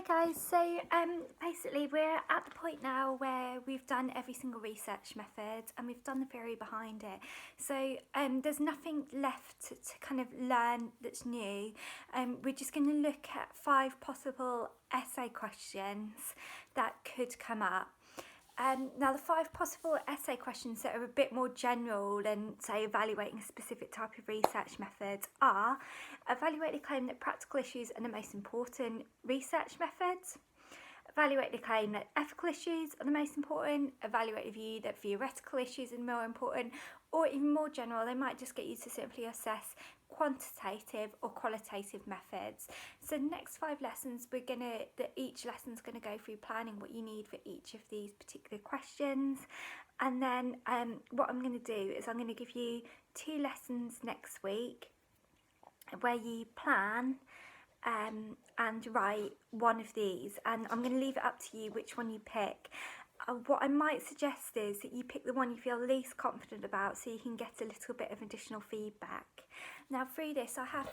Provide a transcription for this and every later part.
Guys, so basically we're at the point now where we've done every single research method and we've done the theory behind it. So there's nothing left to kind of learn that's new. We're just going to look at 5 possible essay questions that could come up. Now the 5 possible essay questions that are a bit more general than, say, evaluating a specific type of research method are: evaluate the claim that practical issues are the most important research methods, evaluate the claim that ethical issues are the most important, evaluate the view that theoretical issues are more important, or even more general, they might just get you to simply assess quantitative or qualitative methods. So the next 5 lessons, each lesson's going to go through planning what you need for each of these particular questions. And then what I'm going to do is I'm going to give you 2 lessons next week where you plan and write one of these, and I'm going to leave it up to you which one you pick. What I might suggest is that you pick the one you feel least confident about so you can get a little bit of additional feedback. Now through this I have,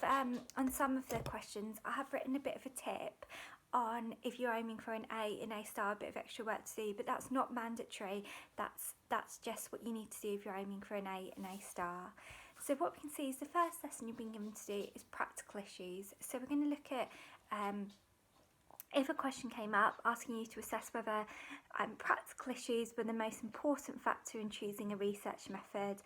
on some of the questions, I have written a bit of a tip on if you're aiming for an A and A star, a bit of extra work to do, but that's not mandatory. That's just what you need to do if you're aiming for an A and A star. So what we can see is the first lesson you've been given to do is practical issues. So we're going to look at if a question came up asking you to assess whether practical issues were the most important factor in choosing a research method,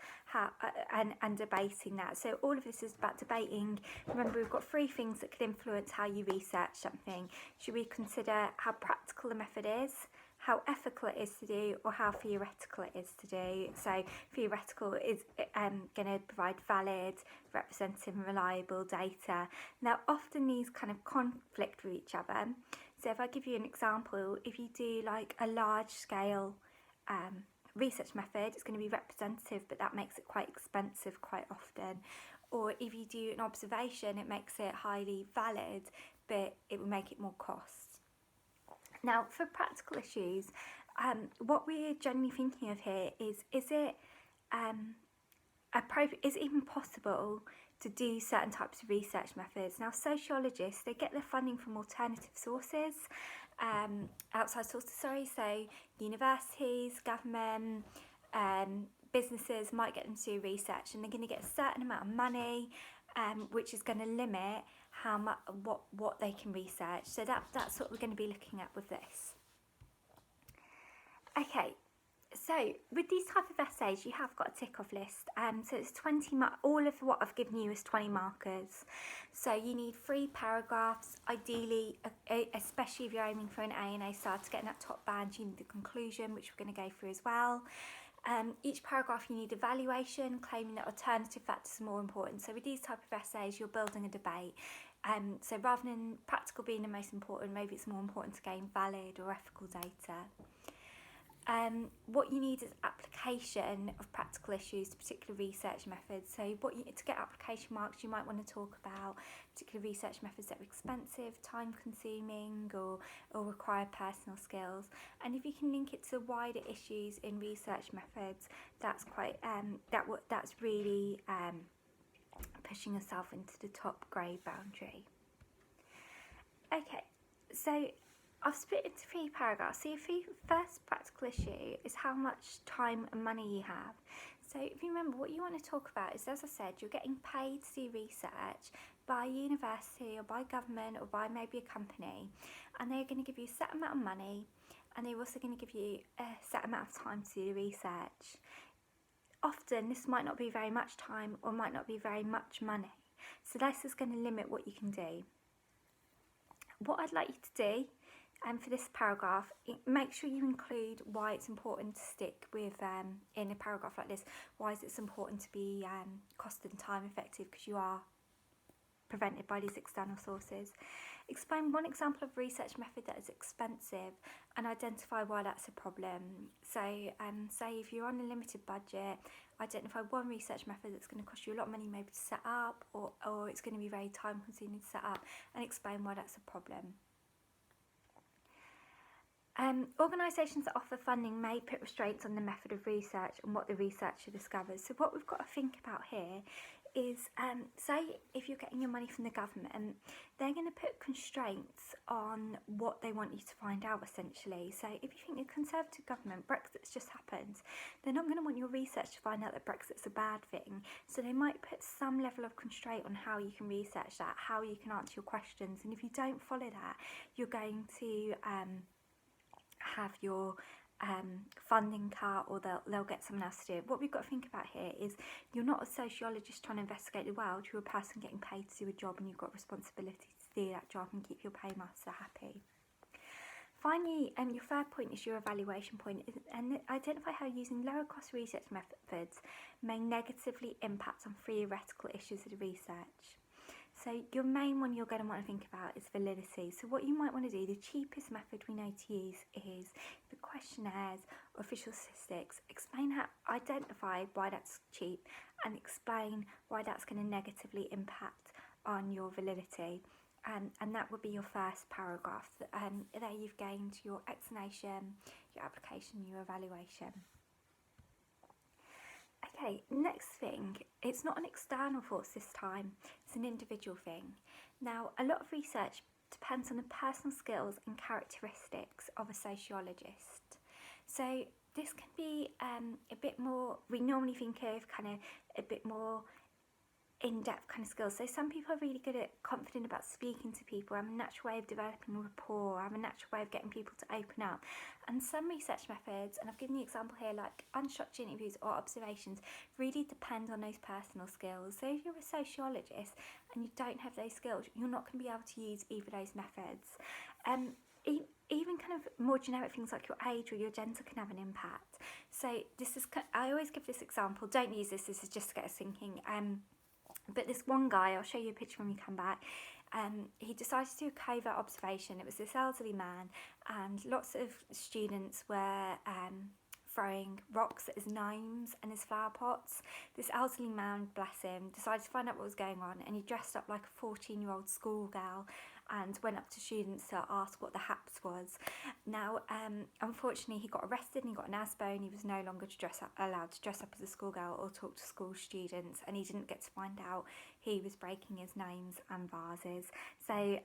and debating that. So all of this is about debating. Remember, we've got 3 things that could influence how you research something. Should we consider how practical the method is, how ethical it is to do, or how theoretical it is to do? So theoretical is going to provide valid, representative and reliable data. Now often these kind of conflict with each other. So if I give you an example, if you do like a large scale research method, it's going to be representative, but that makes it quite expensive quite often. Or if you do an observation, it makes it highly valid, but it will make it more cost. Now for practical issues, what we're generally thinking of here is it is it even possible to do certain types of research methods? Now sociologists, they get their funding from alternative sources, outside sources, so universities, government, businesses might get them to do research, and they're going to get a certain amount of money, which is going to limit how much what they can research. So that's what we're going to be looking at with this. Okay, so with these type of essays you have got a tick off list. So it's 20 all of what I've given you is 20 markers. So you need 3 paragraphs, ideally, especially if you're aiming for an A and A star. To get in that top band you need the conclusion, which we're going to go through as well. Each paragraph you need evaluation, claiming that alternative factors are more important. So with these type of essays you're building a debate. So rather than practical being the most important, maybe it's more important to gain valid or ethical data. What you need is application of practical issues to particular research methods. So to get application marks, you might want to talk about particular research methods that are expensive, time consuming, or require personal skills. And if you can link it to wider issues in research methods, that's quite that's really pushing yourself into the top grade boundary. Okay, so I've split it into 3 paragraphs. So your first practical issue is how much time and money you have. So if you remember, what you want to talk about is, as I said, you're getting paid to do research by a university or by government or by maybe a company, and they're going to give you a set amount of money, and they're also going to give you a set amount of time to do the research. Often this might not be very much time or might not be very much money. So this is going to limit what you can do. What I'd like you to do for this paragraph, make sure you include why it's important to stick with, in a paragraph like this, why is it important to be cost and time effective, because you are prevented by these external sources. Explain one example of research method that is expensive and identify why that's a problem. So say if you're on a limited budget, identify one research method that's going to cost you a lot of money maybe to set up, or it's going to be very time consuming to set up, and explain why that's a problem. Organisations that offer funding may put restraints on the method of research and what the researcher discovers. So what we've got to think about here is, say if you're getting your money from the government, they're going to put constraints on what they want you to find out, essentially. So if you think a Conservative government, Brexit's just happened, they're not going to want your research to find out that Brexit's a bad thing. So they might put some level of constraint on how you can research that, how you can answer your questions. And if you don't follow that, you're going to have your funding cut, or they'll get someone else to do it. What we've got to think about here is you're not a sociologist trying to investigate the world, you're a person getting paid to do a job, and you've got responsibility to do that job and keep your paymaster happy. Finally, your third point is your evaluation point, and identify how using lower cost research methods may negatively impact on theoretical issues of the research. So your main one you're going to want to think about is validity. So what you might want to do, the cheapest method we know to use is the questionnaires or official statistics. Explain how, identify why that's cheap, and explain why that's going to negatively impact on your validity. And that would be your first paragraph. There you've gained your explanation, your application, your evaluation. Okay, next thing, it's not an external force this time, it's an individual thing. Now, a lot of research depends on the personal skills and characteristics of a sociologist. So this can be a bit more, we normally think of kind of a bit more in-depth kind of skills. So some people are really good at confident about speaking to people, have a natural way of developing rapport, have a natural way of getting people to open up. And some research methods, and I've given the example here, like unstructured interviews or observations, really depend on those personal skills. So if you're a sociologist and you don't have those skills, you're not going to be able to use either of those methods. Even kind of more generic things like your age or your gender can have an impact. So this is, I always give this example, don't use this is just to get us thinking. But this one guy, I'll show you a picture when we come back, he decided to do a covert observation. It was this elderly man, and lots of students were throwing rocks at his gnomes and his flower pots. This elderly man, bless him, decided to find out what was going on, and he dressed up like a 14-year-old schoolgirl and went up to students to ask what the haps was. Now, unfortunately, he got arrested and he got an ASBO, and he was no longer allowed to dress up as a schoolgirl or talk to school students, and he didn't get to find out he was breaking his gnomes and vases. So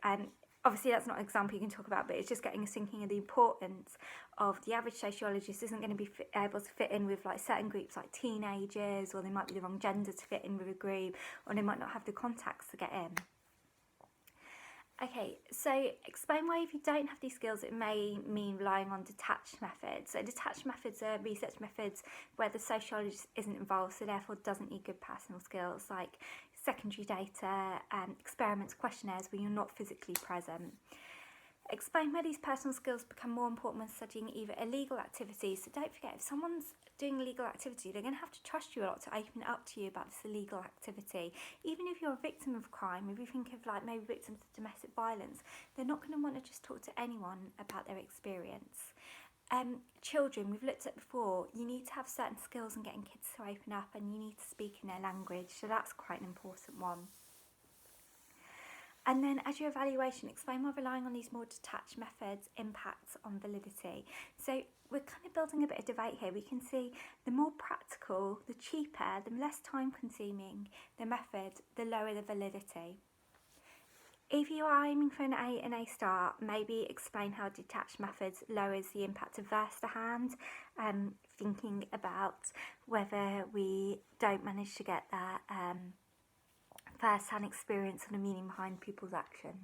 obviously that's not an example you can talk about, but it's just getting us thinking of the importance of the average sociologist isn't going to be able to fit in with like certain groups like teenagers, or they might be the wrong gender to fit in with a group, or they might not have the contacts to get in. Okay, so explain why if you don't have these skills it may mean relying on detached methods. So detached methods are research methods where the sociologist isn't involved, so therefore doesn't need good personal skills, like secondary data, experiments, questionnaires where you're not physically present. Explain where these personal skills become more important when studying either illegal activities. So don't forget, if someone's doing illegal activity, they're going to have to trust you a lot to open up to you about this illegal activity. Even if you're a victim of crime, if you think of like maybe victims of domestic violence, they're not going to want to just talk to anyone about their experience. Children, we've looked at before, you need to have certain skills in getting kids to open up, and you need to speak in their language, so that's quite an important one. And then as your evaluation, explain why relying on these more detached methods impacts on validity. So we're kind of building a bit of debate here. We can see the more practical, the cheaper, the less time consuming the method, the lower the validity. If you are aiming for an A and A star, maybe explain how detached methods lowers the impact of first-hand, thinking about whether we don't manage to get that first-hand experience and the meaning behind people's actions.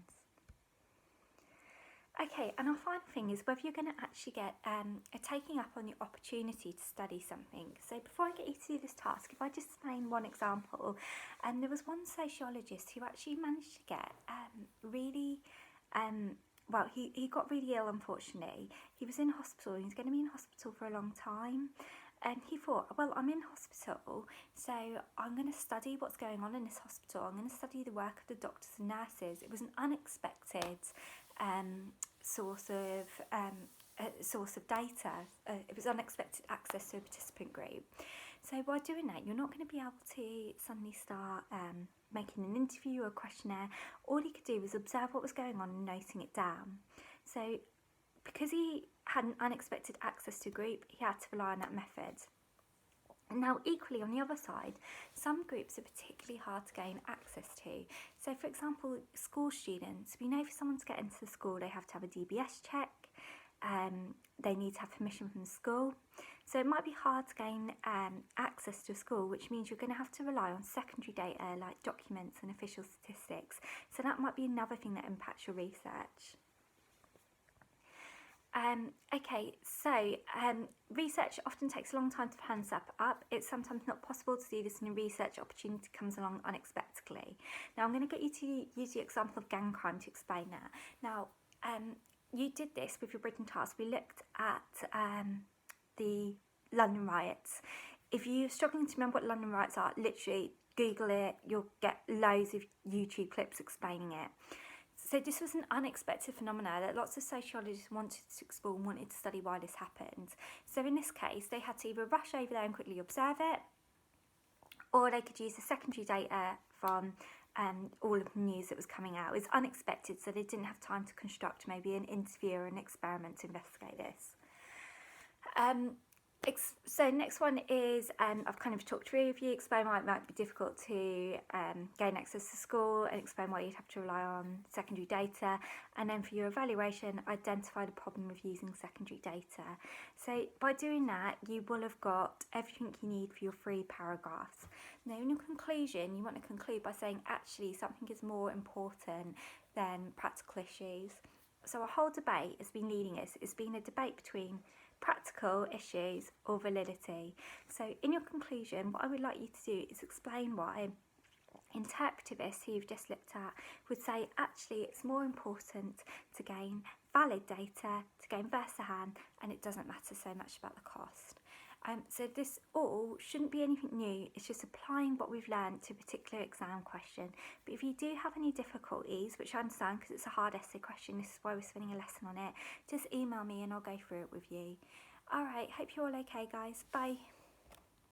Okay, and our final thing is whether you're going to actually get a taking up on the opportunity to study something. So before I get you to do this task, if I just explain one example, there was one sociologist who actually managed to get well, he got really ill, unfortunately. He was in hospital, and he's going to be in hospital for a long time. And he thought, well, I'm in hospital, so I'm going to study what's going on in this hospital. I'm going to study the work of the doctors and nurses. It was an unexpected source of data. It was unexpected access to a participant group. So by doing that, you're not going to be able to suddenly start making an interview or a questionnaire. All he could do was observe what was going on and noting it down. So because he had an unexpected access to a group, he had to rely on that method. Now, equally on the other side, some groups are particularly hard to gain access to. So, for example, school students, we know for someone to get into the school, they have to have a DBS check, they need to have permission from the school. So it might be hard to gain access to a school, which means you're going to have to rely on secondary data like documents and official statistics. So that might be another thing that impacts your research. Okay, so research often takes a long time to plan stuff up. It's sometimes not possible to do this when a research opportunity comes along unexpectedly. Now I'm going to get you to use the example of gang crime to explain that. Now, you did this with your Britain task. We looked at the London riots. If you're struggling to remember what London riots are, literally Google it, you'll get loads of YouTube clips explaining it. So this was an unexpected phenomenon that lots of sociologists wanted to explore and wanted to study why this happened. So in this case, they had to either rush over there and quickly observe it, or they could use the secondary data from all of the news that was coming out. It was unexpected, so they didn't have time to construct maybe an interview or an experiment to investigate this. So next one is, I've kind of talked through with you, explain why it might be difficult to gain access to school, and explain why you'd have to rely on secondary data. And then for your evaluation, identify the problem with using secondary data. So by doing that, you will have got everything you need for your 3 paragraphs. Now in your conclusion, you want to conclude by saying actually something is more important than practical issues. So a whole debate has been leading us. It's been a debate between practical issues or validity. So in your conclusion, what I would like you to do is explain why interpretivists who you've just looked at would say actually it's more important to gain valid data, to gain Versahan, and it doesn't matter so much about the cost. So this all shouldn't be anything new, it's just applying what we've learned to a particular exam question. But if you do have any difficulties, which I understand because it's a hard essay question, this is why we're spending a lesson on it, just email me and I'll go through it with you. Alright, hope you're all okay guys, bye.